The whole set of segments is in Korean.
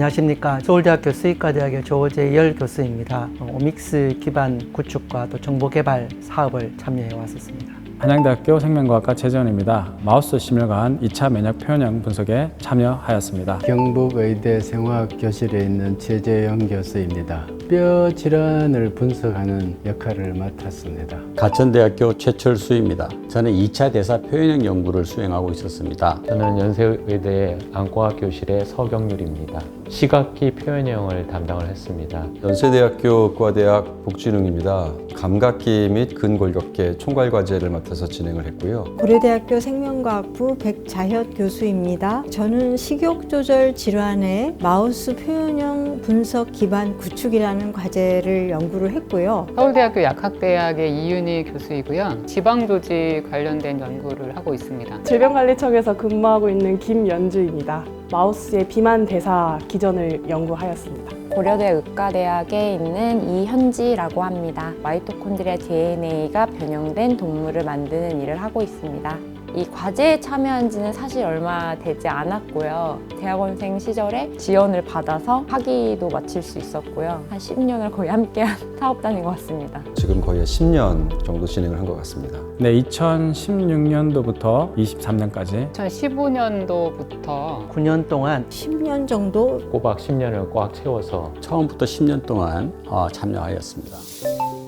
안녕하십니까. 서울대학교 수의과대학의 조재열 교수입니다. 오믹스 기반 구축과 또 정보개발 사업을 참여해 왔었습니다. 한양대학교 생명과학과 최재원입니다. 마우스 심혈관 2차 면역 표현형 분석에 참여하였습니다. 경북의대 생화학교실에 있는 최재영 교수입니다. 뼈 질환을 분석하는 역할을 맡았습니다. 가천대학교 최철수입니다. 저는 2차 대사 표현형 연구를 수행하고 있었습니다. 저는 연세의대 안과학교실의 서경률입니다. 시각기 표현형을 담당을 했습니다. 연세대학교 의과대학 복진웅입니다. 감각기 및 근골격계 총괄과제를 맡아서 진행을 했고요. 고려대학교 생명과학부 백자혁 교수입니다. 저는 식욕조절 질환의 마우스 표현형 분석 기반 구축이라는 과제를 연구를 했고요. 서울대학교 약학대학의 이윤희 교수이고요. 지방조직 관련된 연구를 하고 있습니다. 질병관리청에서 근무하고 있는 김연주입니다. 마우스의 비만 대사 기전을 연구하였습니다. 고려대 의과대학에 있는 이현지라고 합니다. 마이토콘드리아 DNA가 변형된 동물을 만드는 일을 하고 있습니다. 이 과제에 참여한 지는 사실 얼마 되지 않았고요. 대학원생 시절에 지원을 받아서 학위도 마칠 수 있었고요. 한 10년을 거의 함께한 사업단인 것 같습니다. 지금 거의 10년 정도 진행을 한 것 같습니다. 네, 2016년도부터 23년까지 2015년도부터 9년 동안 10년 정도 꼬박 10년을 꽉 채워서 처음부터 10년 동안 참여하였습니다.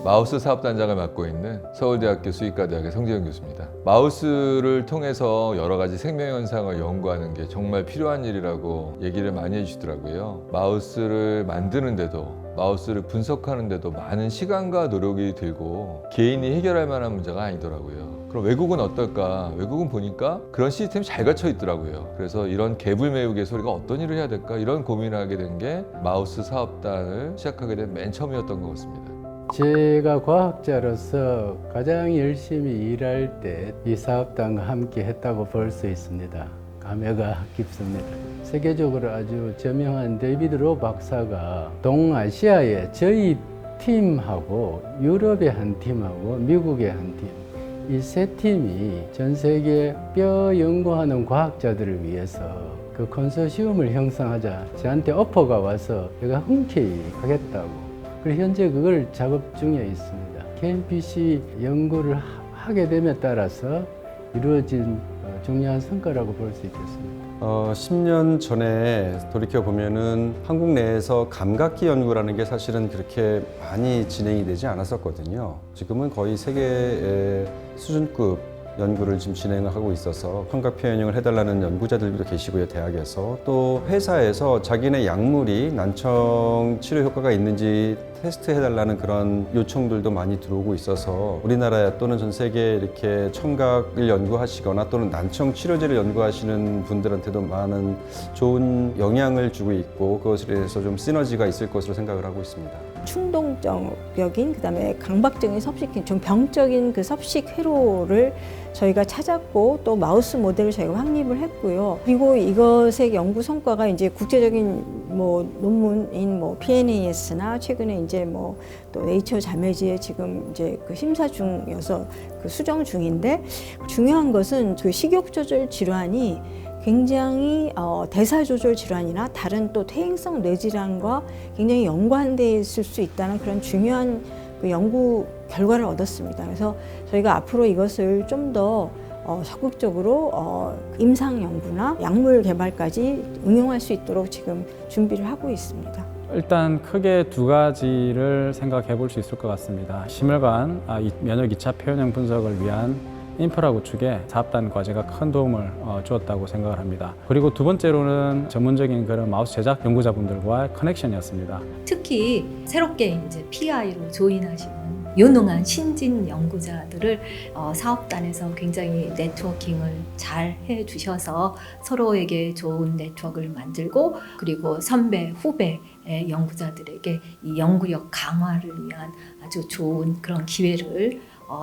마우스 사업단장을 맡고 있는 서울대학교 수의과대학의 성재영 교수입니다. 마우스를 통해서 여러 가지 생명현상을 연구하는 게 정말 필요한 일이라고 얘기를 많이 해주시더라고요. 마우스를 만드는데도 마우스를 분석하는데도 많은 시간과 노력이 들고 개인이 해결할 만한 문제가 아니더라고요. 그럼 외국은 어떨까? 외국은 보니까 그런 시스템이 잘 갖춰 있더라고요. 그래서 이런 개불 메우기에서 우리가 어떤 일을 해야 될까? 이런 고민을 하게 된 게 마우스 사업단을 시작하게 된 맨 처음이었던 것 같습니다. 제가 과학자로서 가장 열심히 일할 때 이 사업단과 함께 했다고 볼 수 있습니다. 감회가 깊습니다. 세계적으로 아주 저명한 데이비드 로 박사가 동아시아의 저희 팀하고 유럽의 한 팀하고 미국의 한 팀, 이 세 팀이 전 세계 뼈 연구하는 과학자들을 위해서 그 컨소시엄을 형성하자 저한테 오퍼가 와서 제가 흔쾌히 하겠다고. 그리고 현재 그걸 작업 중에 있습니다. KMPC 연구를 하게 됨에 따라서 이루어진 중요한 성과라고 볼 수 있겠습니다. 10년 전에 돌이켜보면은 한국 내에서 감각기 연구라는 게 사실은 그렇게 많이 진행이 되지 않았었거든요. 지금은 거의 세계의 수준급 연구를 지금 진행을 하고 있어서 환각 표현형을 해달라는 연구자들도 계시고요. 대학에서 또 회사에서 자기네 약물이 난청 치료 효과가 있는지 테스트해달라는 그런 요청들도 많이 들어오고 있어서 우리나라 또는 전 세계에 이렇게 청각을 연구하시거나 또는 난청 치료제를 연구하시는 분들한테도 많은 좋은 영향을 주고 있고 그것에 대해서 좀 시너지가 있을 것으로 생각을 하고 있습니다. 충동적인 그다음에 강박적인 섭식, 좀 병적인 그 섭식 회로를 저희가 찾았고 또 마우스 모델을 저희가 확립을 했고요. 그리고 이것의 연구 성과가 이제 국제적인 논문인 PNAS나 최근에 이제 또 네이처 자매지에 지금 이제 그 심사 중이어서 그 수정 중인데 중요한 것은 그 식욕 조절 질환이 굉장히 대사 조절 질환이나 다른 또 퇴행성 뇌질환과 굉장히 연관돼 있을 수 있다는 그런 중요한 그 연구 결과를 얻었습니다. 그래서 저희가 앞으로 이것을 좀 더 적극적으로 임상 연구나 약물 개발까지 응용할 수 있도록 지금 준비를 하고 있습니다. 일단 크게 두 가지를 생각해 볼 수 있을 것 같습니다. 심혈관 면역 2차 표현형 분석을 위한 인프라 구축에 사업단 과제가 큰 도움을 주었다고 생각을 합니다. 그리고 두 번째로는 전문적인 그런 마우스 제작 연구자분들과의 커넥션이었습니다. 특히 새롭게 이제 PI로 조인하시는 유능한 신진 연구자들을 사업단에서 굉장히 네트워킹을 잘 해주셔서 서로에게 좋은 네트워크를 만들고 그리고 선배, 후배 연구자들에게 이 연구력 강화를 위한 아주 좋은 그런 기회를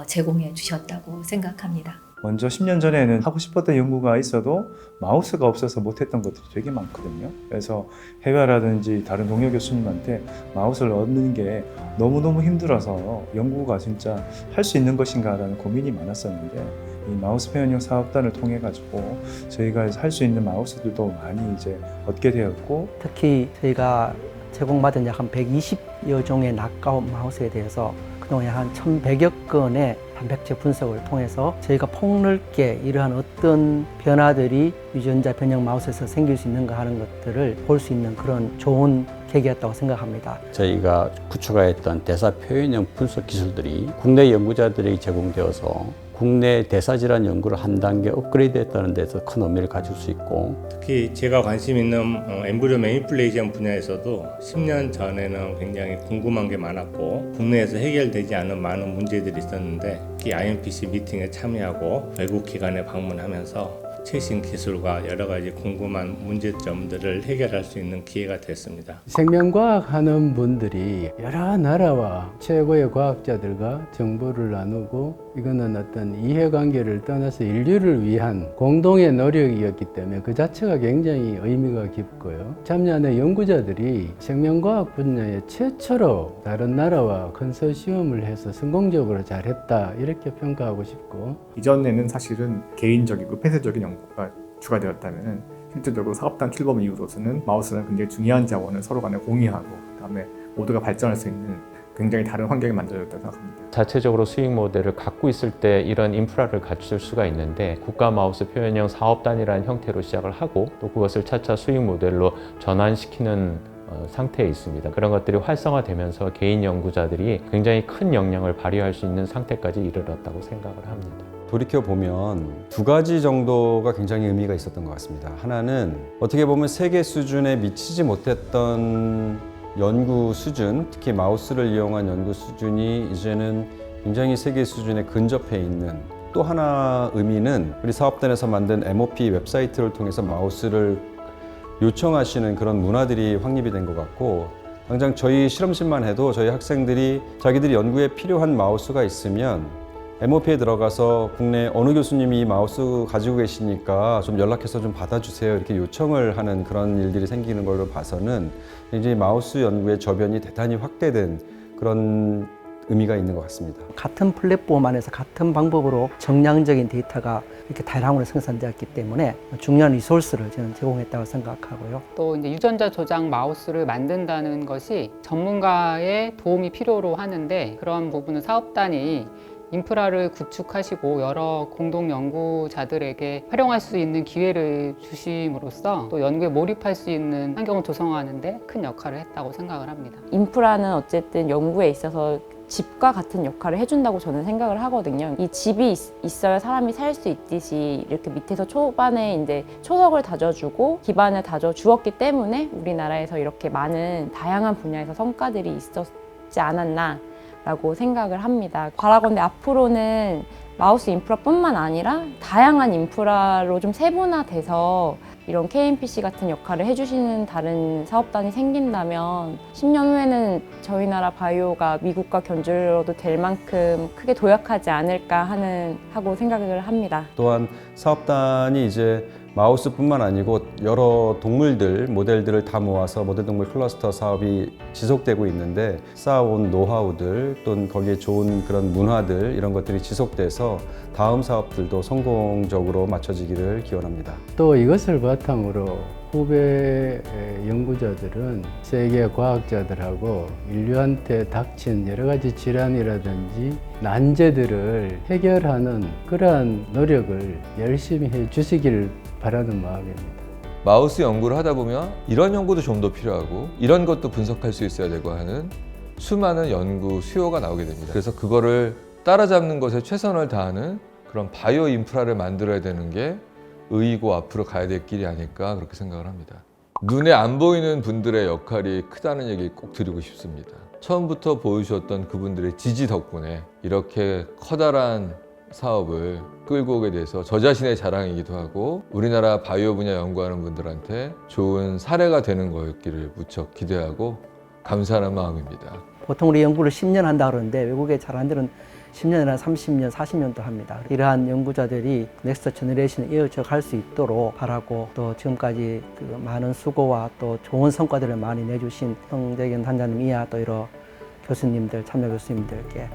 제공해 주셨다고 생각합니다. 먼저 10년 전에는 하고 싶었던 연구가 있어도 마우스가 없어서 못했던 것들이 되게 많거든요. 그래서 해외라든지 다른 동료 교수님한테 마우스를 얻는 게 너무너무 힘들어서 연구가 진짜 할 수 있는 것인가라는 고민이 많았었는데 이 마우스 표현형 사업단을 통해 가지고 저희가 할 수 있는 마우스들도 많이 이제 얻게 되었고, 특히 저희가 제공받은 약 한 120여 종의 낙가운 마우스에 대해서 그동안 약 한 1,100여 건의 단백질 분석을 통해서 저희가 폭넓게 이러한 어떤 변화들이 유전자 변형 마우스에서 생길 수 있는가 하는 것들을 볼 수 있는 그런 좋은 계기였다고 생각합니다. 저희가 구축하였던 대사 표현형 분석 기술들이 국내 연구자들에게 제공되어서 국내 대사질환 연구를 한 단계 업그레이드했다는 데서 큰 의미를 가질 수 있고, 특히 제가 관심 있는 엠브리오 매니플레이션 분야에서도 10년 전에는 굉장히 궁금한 게 많았고 국내에서 해결되지 않은 많은 문제들이 있었는데, 특히 IMPC 미팅에 참여하고 외국 기관에 방문하면서 최신 기술과 여러 가지 궁금한 문제점들을 해결할 수 있는 기회가 됐습니다. 생명과학 하는 분들이 여러 나라와 최고의 과학자들과 정보를 나누고, 이거는 어떤 이해관계를 떠나서 인류를 위한 공동의 노력이었기 때문에 그 자체가 굉장히 의미가 깊고요. 참여하는 연구자들이 생명과학 분야에 최초로 다른 나라와 컨소시엄을 해서 성공적으로 잘했다, 이렇게 평가하고 싶고, 이전에는 사실은 개인적이고 폐쇄적인 연구가 추가되었다면 실질적으로 사업단 출범 이후로서는 마우스는 굉장히 중요한 자원을 서로 간에 공유하고 그다음에 모두가 발전할 수 있는 굉장히 다른 환경이 만들어졌다고 생각합니다. 자체적으로 수익 모델을 갖고 있을 때 이런 인프라를 갖출 수가 있는데, 국가 마우스 표현형 사업단이라는 형태로 시작을 하고 또 그것을 차차 수익 모델로 전환시키는 상태에 있습니다. 그런 것들이 활성화되면서 개인 연구자들이 굉장히 큰 역량을 발휘할 수 있는 상태까지 이르렀다고 생각을 합니다. 돌이켜보면 두 가지 정도가 굉장히 의미가 있었던 것 같습니다. 하나는 어떻게 보면 세계 수준에 미치지 못했던 연구 수준, 특히 마우스를 이용한 연구 수준이 이제는 굉장히 세계 수준에 근접해 있는, 또 하나 의미는 우리 사업단에서 만든 MOP 웹사이트를 통해서 마우스를 요청하시는 그런 문화들이 확립이 된 것 같고, 당장 저희 실험실만 해도 저희 학생들이 자기들이 연구에 필요한 마우스가 있으면 MOP에 들어가서 국내 어느 교수님이 이 마우스 가지고 계시니까 좀 연락해서 좀 받아주세요, 이렇게 요청을 하는 그런 일들이 생기는 걸로 봐서는 굉장히 마우스 연구의 저변이 대단히 확대된 그런 의미가 있는 것 같습니다. 같은 플랫폼 안에서 같은 방법으로 정량적인 데이터가 이렇게 다량으로 생산되었기 때문에 중요한 리소스를 저는 제공했다고 생각하고요. 또 이제 유전자 조작 마우스를 만든다는 것이 전문가의 도움이 필요로 하는데, 그런 부분은 사업단이 인프라를 구축하시고 여러 공동 연구자들에게 활용할 수 있는 기회를 주심으로써 또 연구에 몰입할 수 있는 환경을 조성하는 데 큰 역할을 했다고 생각을 합니다. 인프라는 어쨌든 연구에 있어서 집과 같은 역할을 해준다고 저는 생각을 하거든요. 이 집이 있어야 사람이 살 수 있듯이 이렇게 밑에서 초반에 이제 초석을 다져주고 기반을 다져주었기 때문에 우리나라에서 이렇게 많은 다양한 분야에서 성과들이 있었지 않았나 라고 생각을 합니다. 바라건대 앞으로는 마우스 인프라뿐만 아니라 다양한 인프라로 좀 세분화돼서 이런 KMPC 같은 역할을 해주시는 다른 사업단이 생긴다면 10년 후에는 저희 나라 바이오가 미국과 견줄어도 될 만큼 크게 도약하지 않을까 하고 생각을 합니다. 또한 사업단이 이제 마우스뿐만 아니고 여러 동물들, 모델들을 다 모아서 모델동물 클러스터 사업이 지속되고 있는데, 쌓아온 노하우들 또는 거기에 좋은 그런 문화들, 이런 것들이 지속돼서 다음 사업들도 성공적으로 마쳐지기를 기원합니다. 또 이것을 바탕으로 후배 연구자들은 세계 과학자들하고 인류한테 닥친 여러 가지 질환이라든지 난제들을 해결하는 그러한 노력을 열심히 해 주시길 바라는 마음입니다. 마우스 연구를 하다 보면 이런 연구도 좀 더 필요하고 이런 것도 분석할 수 있어야 되고 하는 수많은 연구 수요가 나오게 됩니다. 그래서 그거를 따라잡는 것에 최선을 다하는 그런 바이오 인프라를 만들어야 되는 게 의의고 앞으로 가야 될 길이 아닐까, 그렇게 생각을 합니다. 눈에 안 보이는 분들의 역할이 크다는 얘기 꼭 드리고 싶습니다. 처음부터 보여주셨던 그분들의 지지 덕분에 이렇게 커다란 사업을 끌고 오게 돼서 저 자신의 자랑이기도 하고 우리나라 바이오 분야 연구하는 분들한테 좋은 사례가 되는 거였기를 무척 기대하고 감사하는 마음입니다. 보통 우리 연구를 10년 한다 그러는데 외국의 잘하는 데는 10년이나 30년, 40년도 합니다. 이러한 연구자들이 넥스트 제너레이션을 이어져 갈 수 있도록 바라고, 또 지금까지 그 많은 수고와 또 좋은 성과들을 많이 내주신 성재균 단장님 이하 또 여러 교수님들, 참여 교수님들께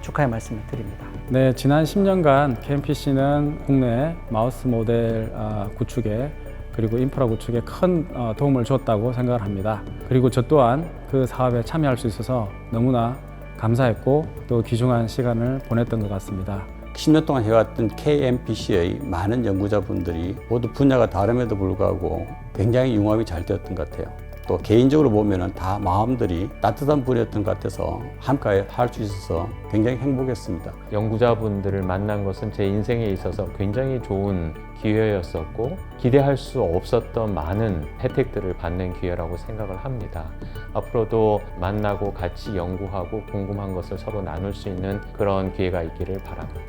축하의 말씀을 드립니다. 네, 지난 10년간 KMPC는 국내 마우스 모델 구축에 그리고 인프라 구축에 큰 도움을 줬다고 생각을 합니다. 그리고 저 또한 그 사업에 참여할 수 있어서 너무나 감사했고 또 귀중한 시간을 보냈던 것 같습니다. 10년 동안 해왔던 KMPC의 많은 연구자분들이 모두 분야가 다름에도 불구하고 굉장히 융합이 잘 되었던 것 같아요. 또 개인적으로 보면은 다 마음들이 따뜻한 분이었던 것 같아서 함께 할 수 있어서 굉장히 행복했습니다. 연구자분들을 만난 것은 제 인생에 있어서 굉장히 좋은 기회였었고 기대할 수 없었던 많은 혜택들을 받는 기회라고 생각을 합니다. 앞으로도 만나고 같이 연구하고 궁금한 것을 서로 나눌 수 있는 그런 기회가 있기를 바랍니다.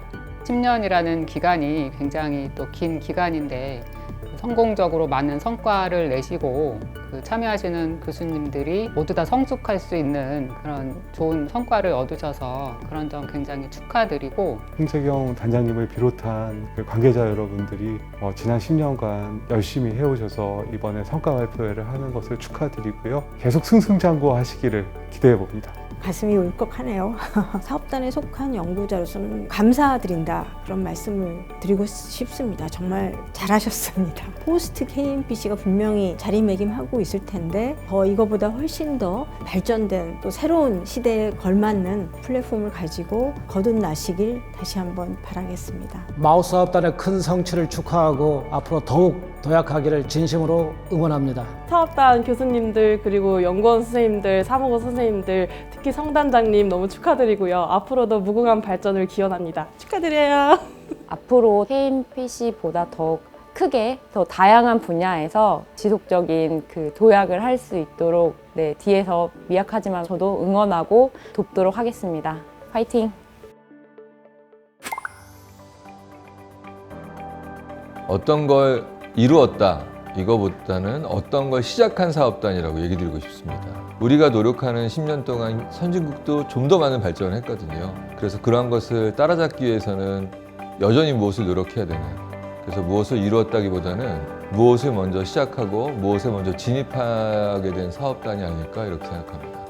10년이라는 기간이 굉장히 또 긴 기간인데 성공적으로 많은 성과를 내시고 참여하시는 교수님들이 모두 다 성숙할 수 있는 그런 좋은 성과를 얻으셔서 그런 점 굉장히 축하드리고, 홍채경 단장님을 비롯한 그 관계자 여러분들이 지난 10년간 열심히 해오셔서 이번에 성과 발표회를 하는 것을 축하드리고요. 계속 승승장구하시기를 기대해 봅니다. 가슴이 울컥하네요. 사업단에 속한 연구자로서는 감사드린다, 그런 말씀을 드리고 싶습니다. 정말 잘하셨습니다. 포스트 KMPC가 분명히 자리매김하고 있을 텐데 더 이거보다 훨씬 더 발전된 또 새로운 시대에 걸맞는 플랫폼을 가지고 거듭나시길 다시 한번 바라겠습니다. 마우스 사업단의 큰 성취를 축하하고 앞으로 더욱 도약하기를 진심으로 응원합니다. 사업단 교수님들 그리고 연구원 선생님들, 사무관 선생님들, 특히 성단장님 너무 축하드리고요. 앞으로도 무궁한 발전을 기원합니다. 축하드려요. 앞으로 KMPC보다 더 크게 더 다양한 분야에서 지속적인 그 도약을 할 수 있도록 뒤에서 미약하지만 저도 응원하고 돕도록 하겠습니다. 화이팅! 어떤 걸 이루었다 이거보다는 어떤 걸 시작한 사업단이라고 얘기 드리고 싶습니다. 우리가 노력하는 10년 동안 선진국도 좀 더 많은 발전을 했거든요. 그래서 그러한 것을 따라잡기 위해서는 여전히 무엇을 노력해야 되냐. 그래서 무엇을 이루었다기보다는 무엇을 먼저 시작하고 무엇에 먼저 진입하게 된 사업단이 아닐까 이렇게 생각합니다.